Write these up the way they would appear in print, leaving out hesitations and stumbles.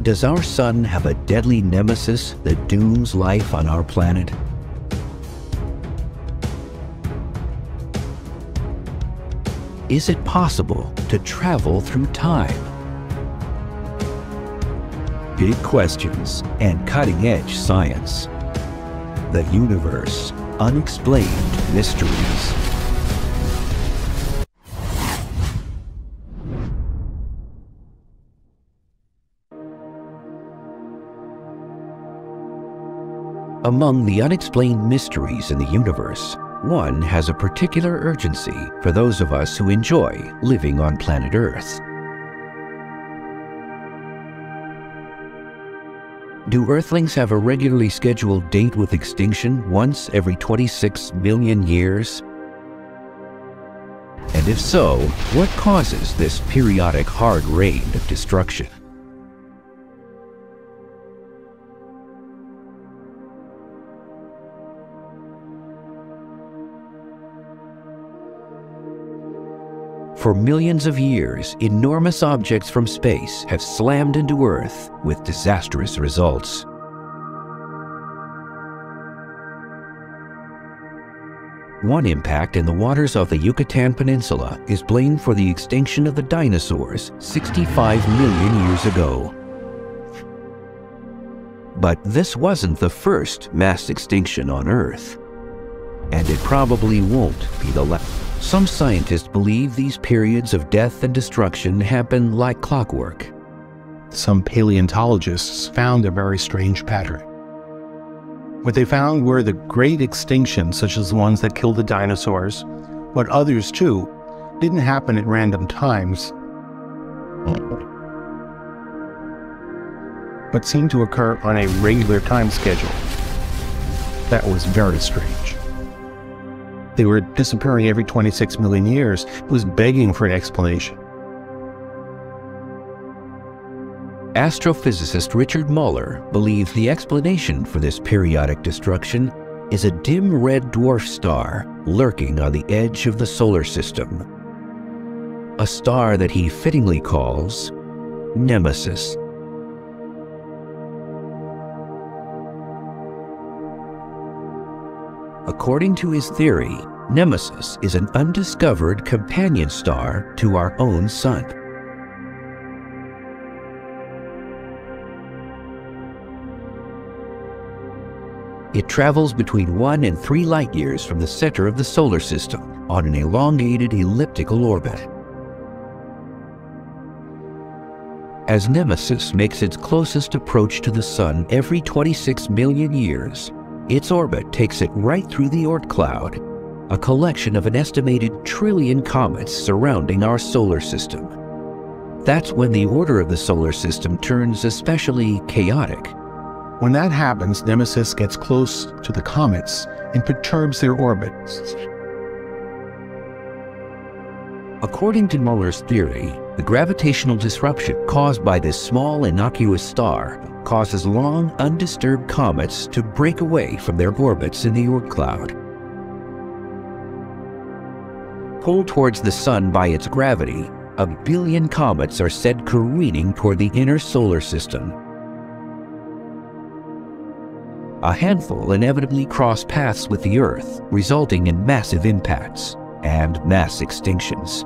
Does our sun have a deadly nemesis that dooms life on our planet? Is it possible to travel through time? Big questions and cutting-edge science. The universe, unexplained mysteries. Among the unexplained mysteries in the universe, one has a particular urgency for those of us who enjoy living on planet Earth. Do Earthlings have a regularly scheduled date with extinction once every 26 million years? And if so, what causes this periodic hard rain of destruction? For millions of years, enormous objects from space have slammed into Earth with disastrous results. One impact in the waters of the Yucatan Peninsula is blamed for the extinction of the dinosaurs 65 million years ago. But this wasn't the first mass extinction on Earth, and it probably won't be the last. Some scientists believe these periods of death and destruction happen like clockwork. Some paleontologists found a very strange pattern. What they found were the great extinctions, such as the ones that killed the dinosaurs, but others too, didn't happen at random times, but seemed to occur on a regular time schedule. That was very strange. They were disappearing every 26 million years. It was begging for an explanation. Astrophysicist Richard Muller believes the explanation for this periodic destruction is a dim red dwarf star lurking on the edge of the solar system. A star that he fittingly calls Nemesis. According to his theory, Nemesis is an undiscovered companion star to our own sun. It travels between 1 and 3 light years from the center of the solar system on an elongated elliptical orbit. As Nemesis makes its closest approach to the sun every 26 million years, its orbit takes it right through the Oort cloud, a collection of an estimated trillion comets surrounding our solar system. That's when the order of the solar system turns especially chaotic. When that happens, Nemesis gets close to the comets and perturbs their orbits. According to Muller's theory, the gravitational disruption caused by this small innocuous star causes long, undisturbed comets to break away from their orbits in the Oort cloud. Pulled towards the sun by its gravity, 1 billion comets are sent careening toward the inner solar system. A handful inevitably cross paths with the Earth, resulting in massive impacts and mass extinctions.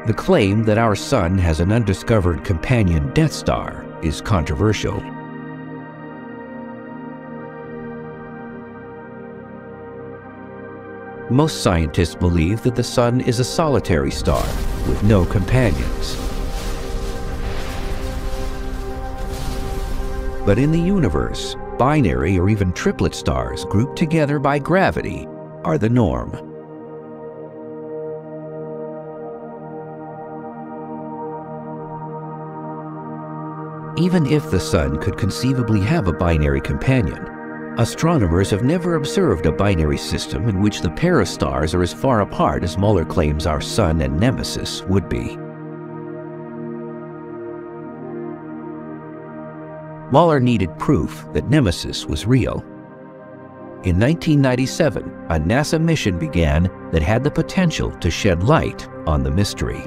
The claim that our sun has an undiscovered companion Death Star is controversial. Most scientists believe that the sun is a solitary star with no companions. But in the universe, binary or even triplet stars grouped together by gravity are the norm. Even if the sun could conceivably have a binary companion, astronomers have never observed a binary system in which the pair of stars are as far apart as Muller claims our sun and Nemesis would be. Muller needed proof that Nemesis was real. In 1997, a NASA mission began that had the potential to shed light on the mystery.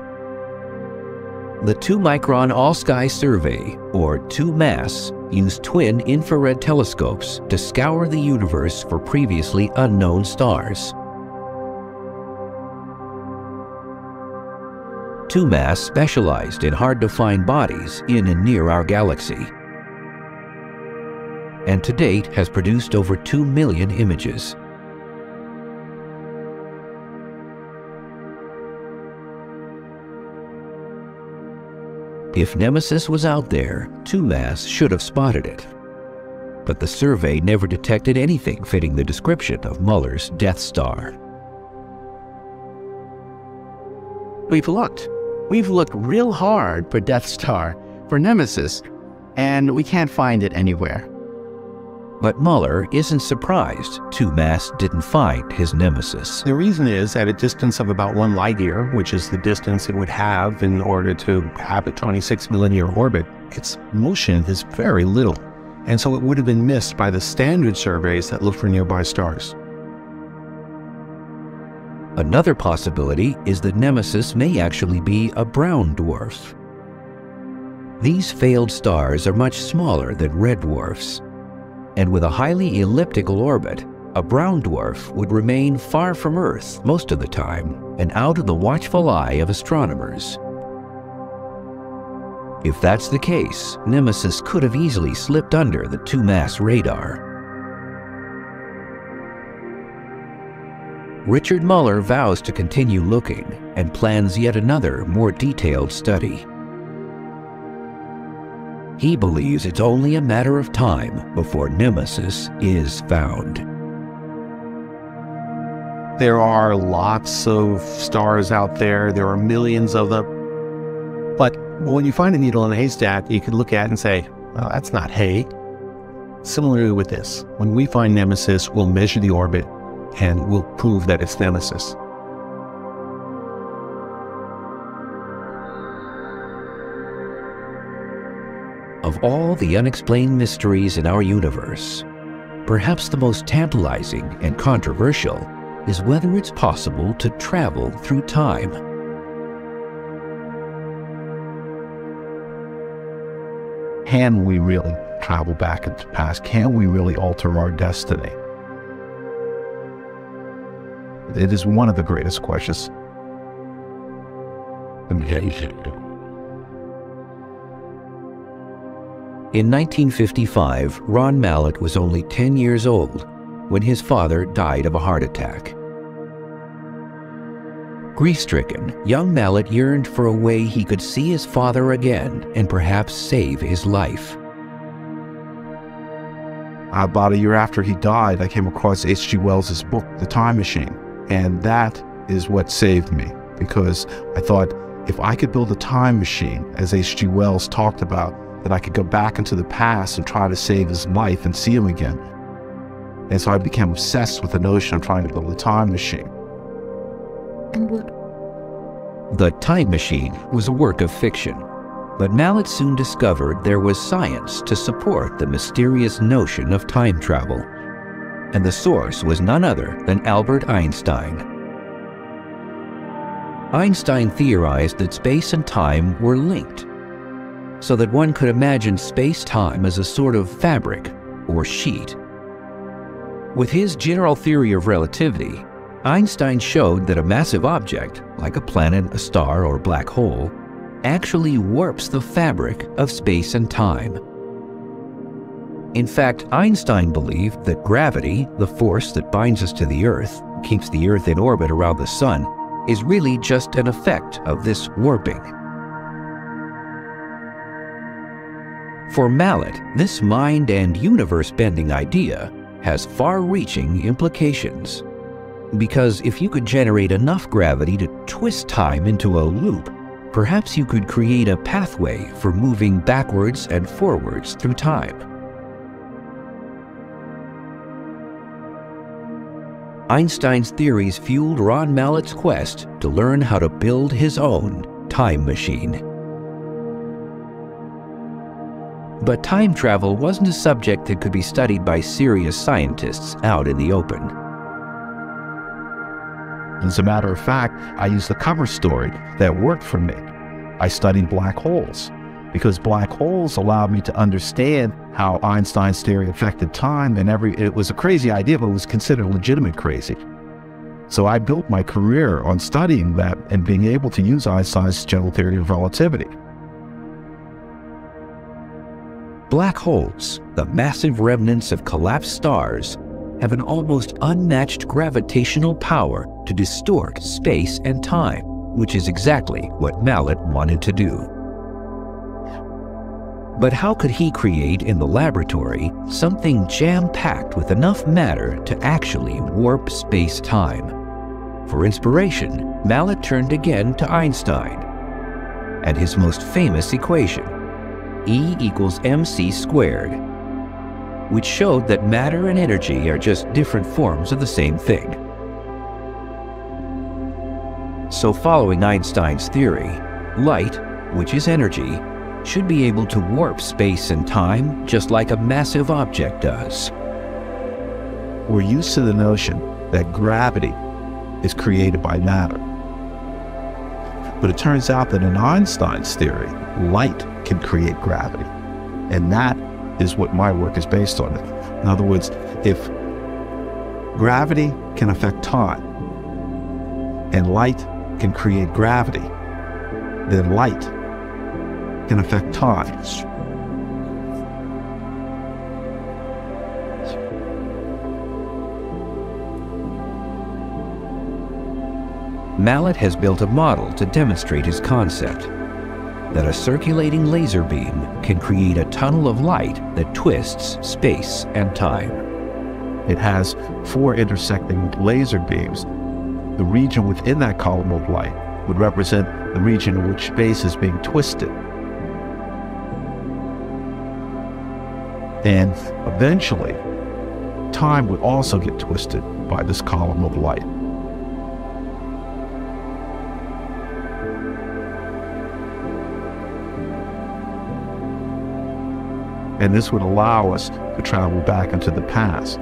The 2-micron all-sky survey, or 2MASS, used twin infrared telescopes to scour the universe for previously unknown stars. 2MASS specialized in hard-to-find bodies in and near our galaxy, and to date has produced over 2 million images. If Nemesis was out there, 2MASS should have spotted it. But the survey never detected anything fitting the description of Muller's Death Star. We've looked real hard for Death Star, for Nemesis, and we can't find it anywhere. But Muller isn't surprised 2MASS didn't find his Nemesis. The reason is at a distance of about 1 light year, which is the distance it would have in order to have a 26 million year orbit, its motion is very little, and so it would have been missed by the standard surveys that look for nearby stars. Another possibility is that Nemesis may actually be a brown dwarf. These failed stars are much smaller than red dwarfs, and with a highly elliptical orbit, a brown dwarf would remain far from Earth most of the time and out of the watchful eye of astronomers. If that's the case, Nemesis could have easily slipped under the 2MASS radar. Richard Muller vows to continue looking and plans yet another, more detailed study. He believes it's only a matter of time before Nemesis is found. There are lots of stars out there. There are millions of them. But when you find a needle in a haystack, you can look at it and say, well, that's not hay. Similarly with this, when we find Nemesis, we'll measure the orbit and we'll prove that it's Nemesis. Of all the unexplained mysteries in our universe, perhaps the most tantalizing and controversial is whether it's possible to travel through time. Can we really travel back into the past? Can we really alter our destiny? It is one of the greatest questions. In 1955, Ron Mallett was only 10 years old when his father died of a heart attack. Grief-stricken, young Mallett yearned for a way he could see his father again and perhaps save his life. About a year after he died, I came across H.G. Wells' book, The Time Machine, and that is what saved me, because I thought if I could build a time machine, as H.G. Wells talked about, that I could go back into the past and try to save his life and see him again. And so I became obsessed with the notion of trying to build a time machine. The Time Machine was a work of fiction, but Mallett soon discovered there was science to support the mysterious notion of time travel, and the source was none other than Albert Einstein. Einstein theorized that space and time were linked, so that one could imagine space-time as a sort of fabric or sheet. With his general theory of relativity, Einstein showed that a massive object, like a planet, a star, or black hole, actually warps the fabric of space and time. In fact, Einstein believed that gravity, the force that binds us to the Earth, keeps the Earth in orbit around the Sun, is really just an effect of this warping. For Mallett, this mind and universe-bending idea has far-reaching implications. Because if you could generate enough gravity to twist time into a loop, perhaps you could create a pathway for moving backwards and forwards through time. Einstein's theories fueled Ron Mallett's quest to learn how to build his own time machine. But time travel wasn't a subject that could be studied by serious scientists out in the open. As a matter of fact, I used the cover story that worked for me. I studied black holes because black holes allowed me to understand how Einstein's theory affected time, and it was a crazy idea, but it was considered legitimate crazy. So I built my career on studying that and being able to use Einstein's general theory of relativity. Black holes, the massive remnants of collapsed stars, have an almost unmatched gravitational power to distort space and time, which is exactly what Mallet wanted to do. But how could he create in the laboratory something jam-packed with enough matter to actually warp space-time? For inspiration, Mallet turned again to Einstein and his most famous equation, E equals mc squared, which showed that matter and energy are just different forms of the same thing. So following Einstein's theory, light, which is energy, should be able to warp space and time just like a massive object does. We're used to the notion that gravity is created by matter. But it turns out that in Einstein's theory, light can create gravity. And that is what my work is based on. In other words, if gravity can affect time and light can create gravity, then light can affect time. Mallet has built a model to demonstrate his concept, that a circulating laser beam can create a tunnel of light that twists space and time. It has 4 intersecting laser beams. The region within that column of light would represent the region in which space is being twisted. And eventually, time would also get twisted by this column of light. And this would allow us to travel back into the past.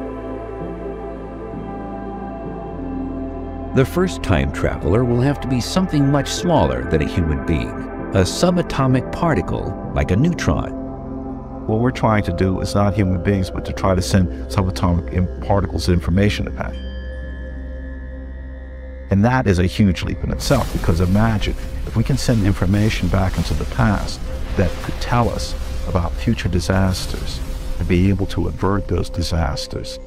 The first time traveler will have to be something much smaller than a human being, a subatomic particle like a neutron. What we're trying to do is not human beings, but to try to send subatomic particles of information back. And that is a huge leap in itself, because imagine if we can send information back into the past that could tell us about future disasters and be able to avert those disasters.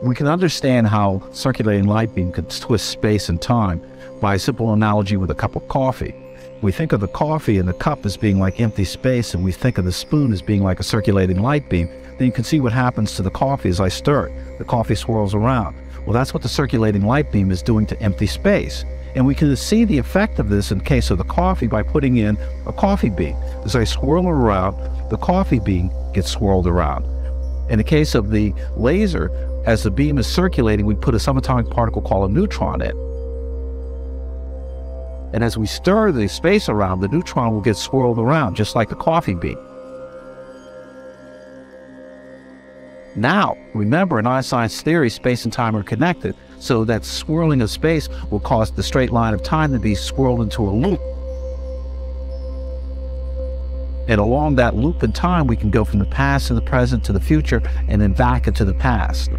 We can understand how circulating light beam can twist space and time by a simple analogy with a cup of coffee. We think of the coffee and the cup as being like empty space, and we think of the spoon as being like a circulating light beam. Then you can see what happens to the coffee as I stir it. The coffee swirls around. Well, that's what the circulating light beam is doing to empty space. And we can see the effect of this in the case of the coffee by putting in a coffee bean. As I swirl it around, the coffee bean gets swirled around. In the case of the laser, as the beam is circulating, we put a subatomic particle called a neutron in. And as we stir the space around, the neutron will get swirled around, just like the coffee bean. Now, remember, in Einstein's theory, space and time are connected, so that swirling of space will cause the straight line of time to be swirled into a loop. And along that loop in time, we can go from the past to the present to the future, and then back into the past.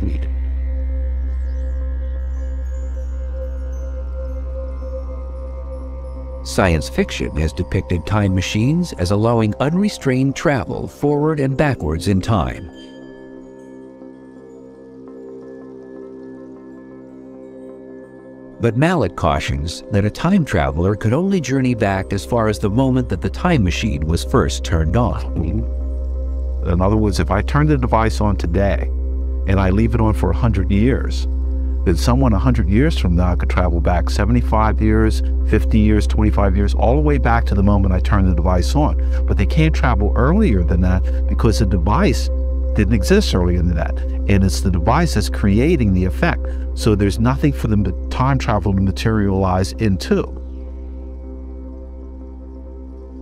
Science fiction has depicted time machines as allowing unrestrained travel forward and backwards in time. But Mallet cautions that a time traveler could only journey back as far as the moment that the time machine was first turned on. In other words, if I turn the device on today and I leave it on for 100 years, then someone 100 years from now could travel back 75 years, 50 years, 25 years, all the way back to the moment I turn the device on. But they can't travel earlier than that because the device didn't exist earlier than that. And it's the device that's creating the effect. So there's nothing for the time travel to materialize into.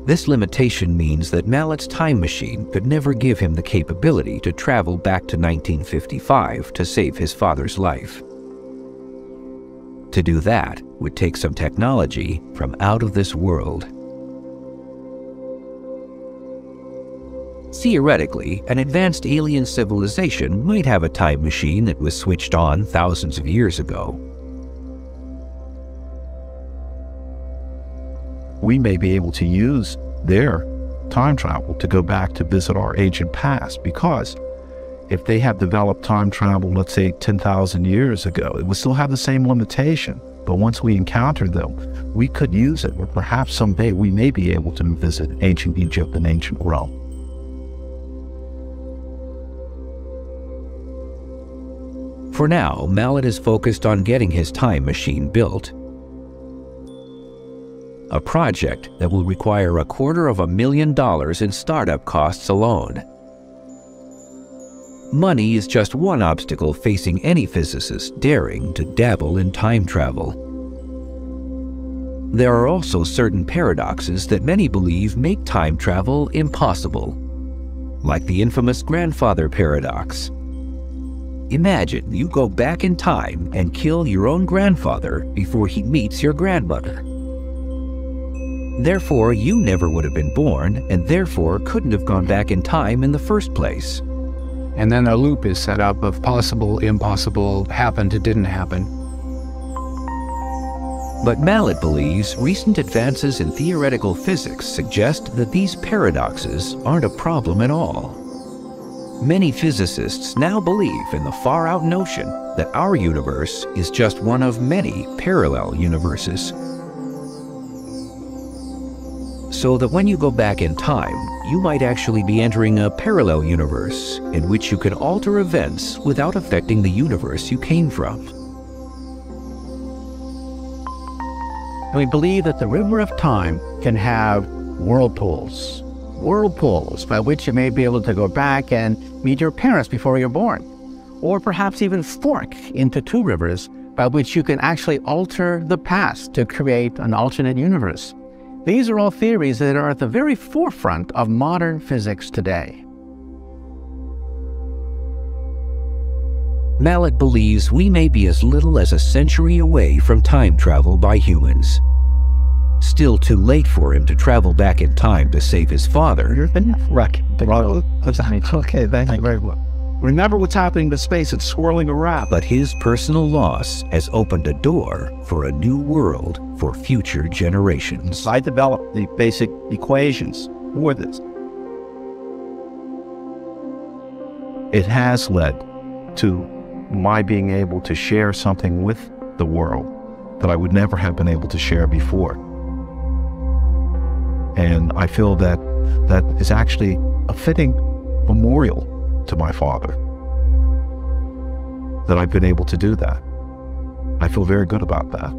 This limitation means that Mallet's time machine could never give him the capability to travel back to 1955 to save his father's life. To do that would take some technology from out of this world. Theoretically, an advanced alien civilization might have a time machine that was switched on thousands of years ago. We may be able to use their time travel to go back to visit our ancient past, because if they have developed time travel, let's say 10,000 years ago, it would still have the same limitation. But once we encounter them, we could use it, or perhaps someday we may be able to visit ancient Egypt and ancient Rome. For now, Mallet is focused on getting his time machine built, a project that will require $250,000 in startup costs alone. Money is just one obstacle facing any physicist daring to dabble in time travel. There are also certain paradoxes that many believe make time travel impossible, like the infamous grandfather paradox. Imagine you go back in time and kill your own grandfather before he meets your grandmother. Therefore, you never would have been born, and therefore couldn't have gone back in time in the first place. And then a loop is set up of possible, impossible, happened, it didn't happen. But Mallet believes recent advances in theoretical physics suggest that these paradoxes aren't a problem at all. Many physicists now believe in the far-out notion that our universe is just one of many parallel universes. So that when you go back in time, you might actually be entering a parallel universe in which you can alter events without affecting the universe you came from. And we believe that the river of time can have whirlpools by which you may be able to go back and meet your parents before you're born, or perhaps even fork into two rivers by which you can actually alter the past to create an alternate universe. These are all theories that are at the very forefront of modern physics today. Mallet believes we may be as little as a century away from time travel by humans. Still too late for him to travel back in time to save his father. Okay, thank you very much. Remember what's happening to space, it's swirling around. But his personal loss has opened a door for a new world for future generations. I developed the basic equations for this. It has led to my being able to share something with the world that I would never have been able to share before. And I feel that that is actually a fitting memorial to my father, that I've been able to do that. I feel very good about that.